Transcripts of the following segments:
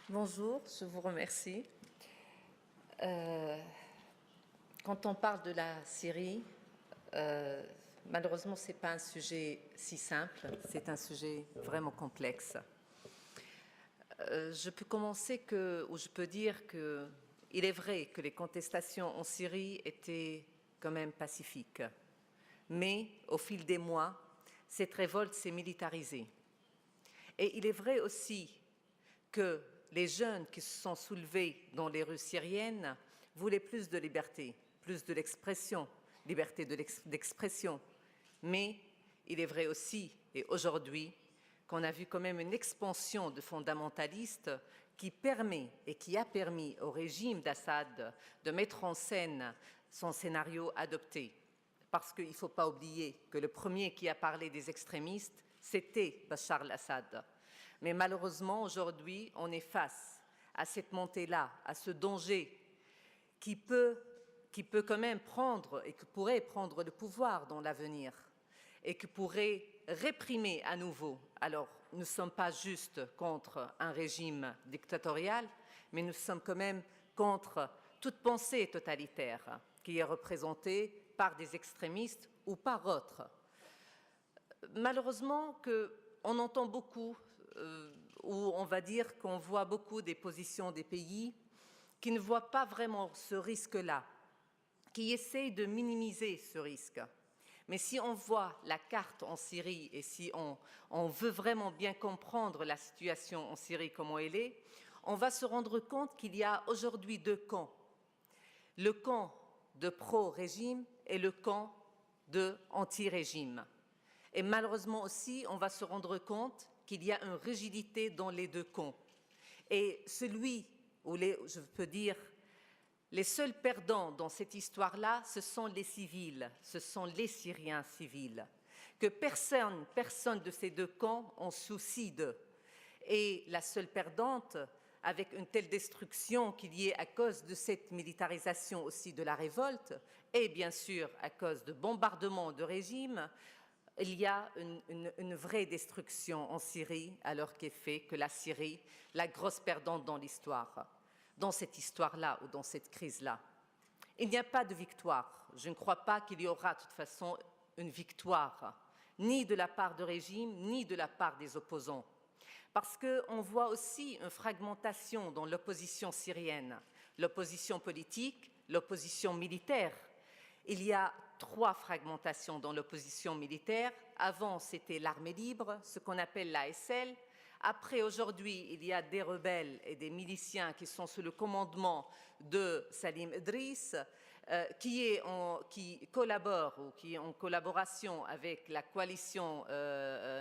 Bonjour, je vous remercie. Quand on parle de la Syrie, malheureusement, ce n'est pas un sujet si simple, c'est un sujet vraiment complexe. Je peux commencer ou je peux dire qu'il est vrai que les contestations en Syrie étaient quand même pacifiques. Mais au fil des mois, cette révolte s'est militarisée. Et il est vrai aussi que les jeunes qui se sont soulevés dans les rues syriennes voulaient plus de liberté, plus de l'expression, liberté d'expression. Mais il est vrai aussi, et aujourd'hui, qu'on a vu quand même une expansion de fondamentalistes qui permet et qui a permis au régime d'Assad de mettre en scène son scénario adopté. Parce qu'il ne faut pas oublier que le premier qui a parlé des extrémistes, c'était Bachar al-Assad. Mais malheureusement, aujourd'hui, on est face à cette montée-là, à ce danger qui peut quand même prendre et qui pourrait prendre le pouvoir dans l'avenir et qui pourrait réprimer à nouveau. Alors, nous ne sommes pas juste contre un régime dictatorial, mais nous sommes quand même contre toute pensée totalitaire qui est représentée par des extrémistes ou par autres. Malheureusement, on entend beaucoup, ou on va dire qu'on voit beaucoup des positions des pays qui ne voient pas vraiment ce risque-là, qui essayent de minimiser ce risque. Mais si on voit la carte en Syrie et si on veut vraiment bien comprendre la situation en Syrie, comment elle est, on va se rendre compte qu'il y a aujourd'hui deux camps. Le camp de pro-régime et le camp de anti-régime. Et malheureusement aussi, on va se rendre compte qu'il y a une rigidité dans les deux camps. Et je peux dire, les seuls perdants dans cette histoire-là, ce sont les civils, ce sont les Syriens civils, que personne de ces deux camps en soucie d'eux. Et la seule perdante, avec une telle destruction qu'il y ait à cause de cette militarisation aussi de la révolte, et bien sûr à cause de bombardements de régime, il y a une vraie destruction en Syrie, alors qu'est fait que la Syrie, la grosse perdante dans l'histoire, dans cette histoire-là ou dans cette crise-là. Il n'y a pas de victoire. Je ne crois pas qu'il y aura de toute façon une victoire, ni de la part du régime, ni de la part des opposants. Parce qu'on voit aussi une fragmentation dans l'opposition syrienne, l'opposition politique, l'opposition militaire. Il y a trois fragmentations dans l'opposition militaire. Avant, c'était l'armée libre, ce qu'on appelle l'ASL. Après, aujourd'hui, il y a des rebelles et des miliciens qui sont sous le commandement de Salim Idriss, qui collaborent ou qui est en collaboration avec la coalition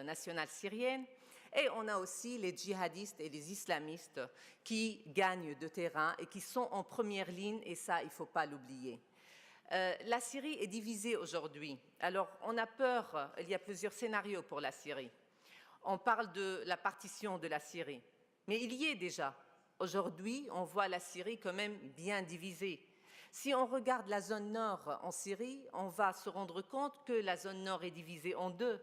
nationale syrienne. Et on a aussi les djihadistes et les islamistes qui gagnent de terrain et qui sont en première ligne, et ça, il ne faut pas l'oublier. La Syrie est divisée aujourd'hui. Alors, on a peur, il y a plusieurs scénarios pour la Syrie. On parle de la partition de la Syrie, mais il y est déjà. Aujourd'hui, on voit la Syrie quand même bien divisée. Si on regarde la zone nord en Syrie, on va se rendre compte que la zone nord est divisée en deux.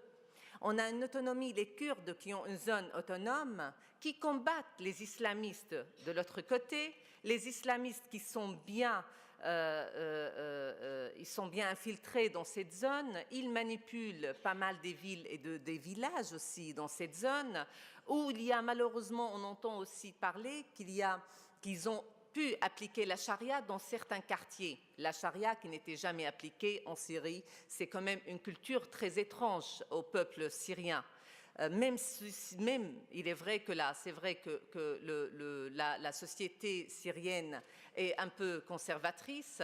On a une autonomie, les Kurdes qui ont une zone autonome, qui combattent les islamistes de l'autre côté, les islamistes qui sont bien, infiltrés dans cette zone, ils manipulent pas mal des villes et des villages aussi dans cette zone, où il y a malheureusement, on entend aussi parler qu'ils ont pu appliquer la charia dans certains quartiers. La charia qui n'était jamais appliquée en Syrie, c'est quand même une culture très étrange au peuple syrien. Même il est vrai que là, c'est vrai que la société syrienne est un peu conservatrice,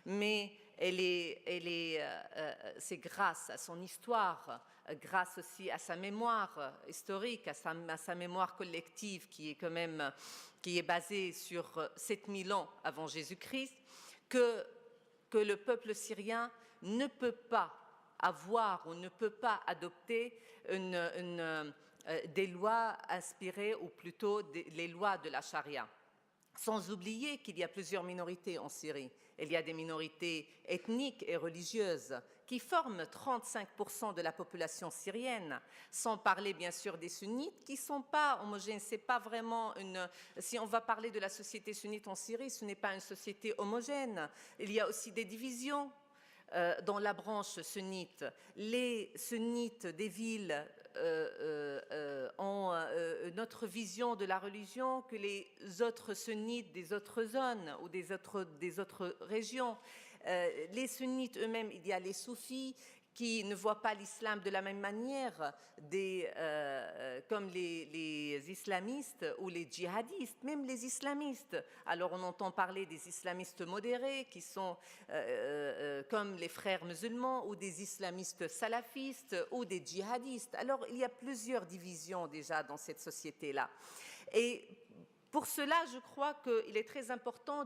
mais c'est grâce à son histoire, grâce aussi à sa mémoire historique, à sa mémoire collective qui est basée sur 7000 ans avant Jésus-Christ, que le peuple syrien ne peut pas avoir ou ne peut pas adopter des lois inspirées, ou plutôt les lois de la charia. Sans oublier qu'il y a plusieurs minorités en Syrie. Il y a des minorités ethniques et religieuses qui forment 35% de la population syrienne, sans parler bien sûr des sunnites qui ne sont pas homogènes. C'est pas vraiment une... Si on va parler de la société sunnite en Syrie, ce n'est pas une société homogène. Il y a aussi des divisions dans la branche sunnite. Les sunnites des villes ont une autre vision de la religion que les autres sunnites des autres zones ou des autres régions. Les sunnites eux-mêmes, il y a les soufis qui ne voient pas l'islam de la même manière comme les islamistes ou les djihadistes, même les islamistes. Alors on entend parler des islamistes modérés qui sont comme les frères musulmans ou des islamistes salafistes ou des djihadistes. Alors il y a plusieurs divisions déjà dans cette société-là. Et pour cela, je crois qu'il est très important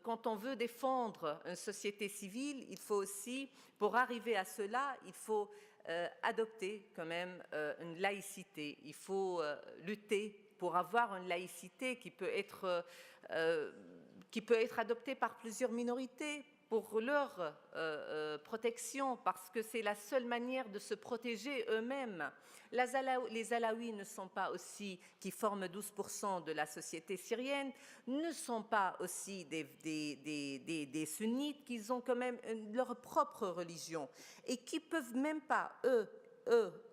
quand on veut défendre une société civile, il faut aussi, pour arriver à cela, il faut adopter quand même une laïcité. Il faut lutter pour avoir une laïcité qui peut être adoptée par plusieurs minorités pour leur protection, parce que c'est la seule manière de se protéger eux-mêmes. Les Alaouis ne sont pas aussi, qui forment 12% de la société syrienne, ne sont pas aussi des sunnites, qui ont quand même leur propre religion et qui peuvent même pas,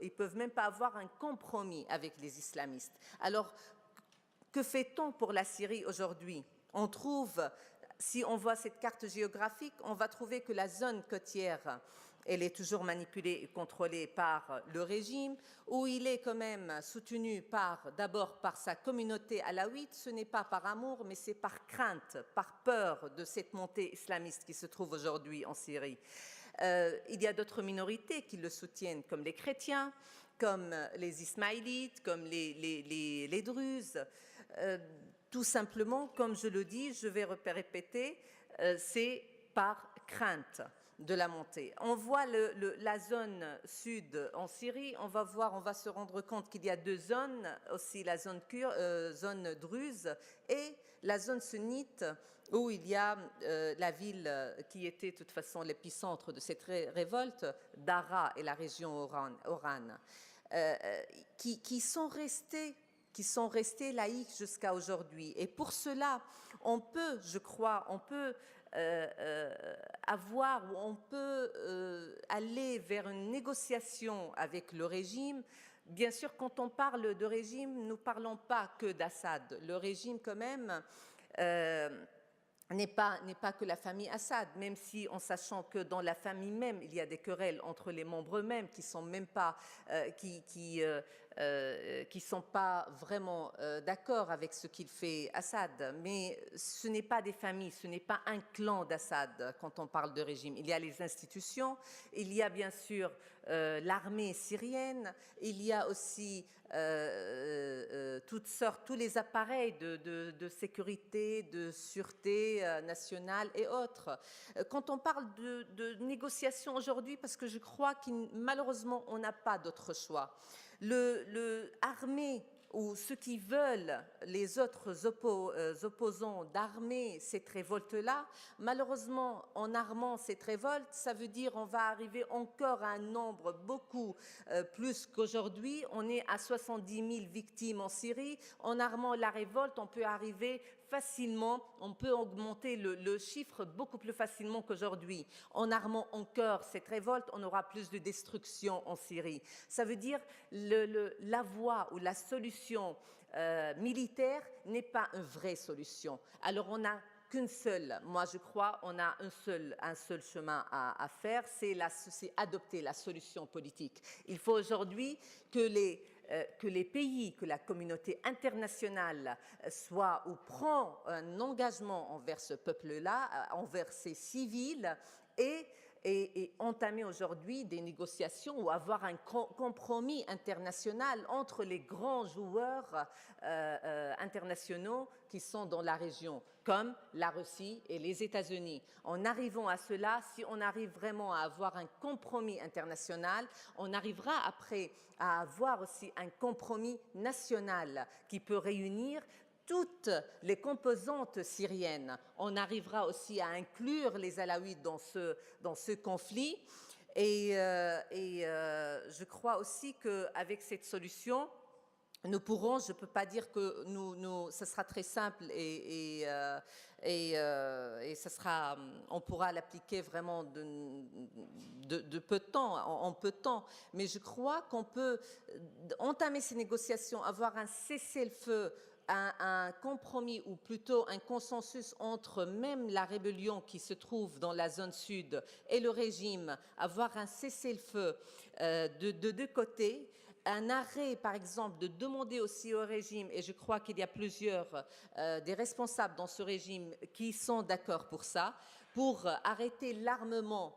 ils peuvent même pas avoir un compromis avec les islamistes. Alors, que fait-on pour la Syrie aujourd'hui? On trouve, si on voit cette carte géographique, on va trouver que la zone côtière, elle est toujours manipulée et contrôlée par le régime, où il est quand même soutenu d'abord par sa communauté alaouite. Ce n'est pas par amour, mais c'est par crainte, par peur de cette montée islamiste qui se trouve aujourd'hui en Syrie. Il y a d'autres minorités qui le soutiennent, comme les chrétiens, comme les ismaélites, comme les druzes. Tout simplement, comme je le dis, je vais répéter, c'est par crainte de la montée. On voit la zone sud en Syrie, on va se rendre compte qu'il y a deux zones, aussi la zone zone druze et la zone sunnite, où il y a la ville qui était de toute façon l'épicentre de cette révolte, Daraa et la région Oran, qui sont restés laïques jusqu'à aujourd'hui. Et pour cela, on peut, je crois, aller vers une négociation avec le régime. Bien sûr, quand on parle de régime, nous ne parlons pas que d'Assad. Le régime, quand même, n'est pas que la famille Assad, même si en sachant que dans la famille même, il y a des querelles entre les membres eux-mêmes qui sont même pas, qui sont pas vraiment d'accord avec ce qu'il fait Assad. Mais ce n'est pas des familles, ce n'est pas un clan d'Assad quand on parle de régime. Il y a les institutions, il y a bien sûr l'armée syrienne, il y a aussi toutes sortes, tous les appareils de sécurité, de sûreté nationale et autres. Quand on parle de négociations aujourd'hui, parce que je crois que malheureusement on n'a pas d'autre choix, l'armée ou ceux qui veulent, les autres opposants, d'armer cette révolte-là, malheureusement, en armant cette révolte, ça veut dire on va arriver encore à un nombre beaucoup plus qu'aujourd'hui. On est à 70 000 victimes en Syrie. En armant la révolte, on peut arriver facilement, on peut augmenter le chiffre beaucoup plus facilement qu'aujourd'hui. En armant encore cette révolte, on aura plus de destruction en Syrie. Ça veut dire la voie ou la solution militaire n'est pas une vraie solution. Alors on n'a qu'une seule, moi je crois, on a un seul chemin à faire, c'est adopter la solution politique. Il faut aujourd'hui que les pays, que la communauté internationale soit ou prend un engagement envers ce peuple-là, envers ces civils, et et entamer aujourd'hui des négociations ou avoir un compromis international entre les grands joueurs internationaux qui sont dans la région, comme la Russie et les États-Unis. En arrivant à cela, si on arrive vraiment à avoir un compromis international, on arrivera après à avoir aussi un compromis national qui peut réunir toutes les composantes syriennes. On arrivera aussi à inclure les Alaouites dans ce conflit. Et je crois aussi qu'avec cette solution, nous pourrons, je ne peux pas dire que ce sera très simple et on pourra l'appliquer vraiment de peu de temps, en peu de temps, mais je crois qu'on peut entamer ces négociations, avoir un cessez-le-feu, un compromis ou plutôt un consensus entre même la rébellion qui se trouve dans la zone sud et le régime, avoir un cessez-le-feu de deux côtés, un arrêt, par exemple, de demander aussi au régime, et je crois qu'il y a plusieurs des responsables dans ce régime qui sont d'accord pour ça, pour arrêter l'armement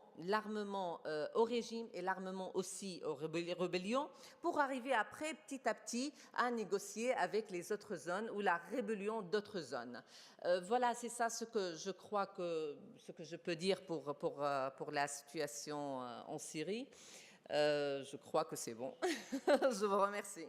au régime et l'armement aussi aux rébellions, pour arriver après, petit à petit, à négocier avec les autres zones ou la rébellion d'autres zones. Voilà, c'est ça ce que je crois ce que je peux dire pour la situation en Syrie. Je crois que c'est bon. Je vous remercie.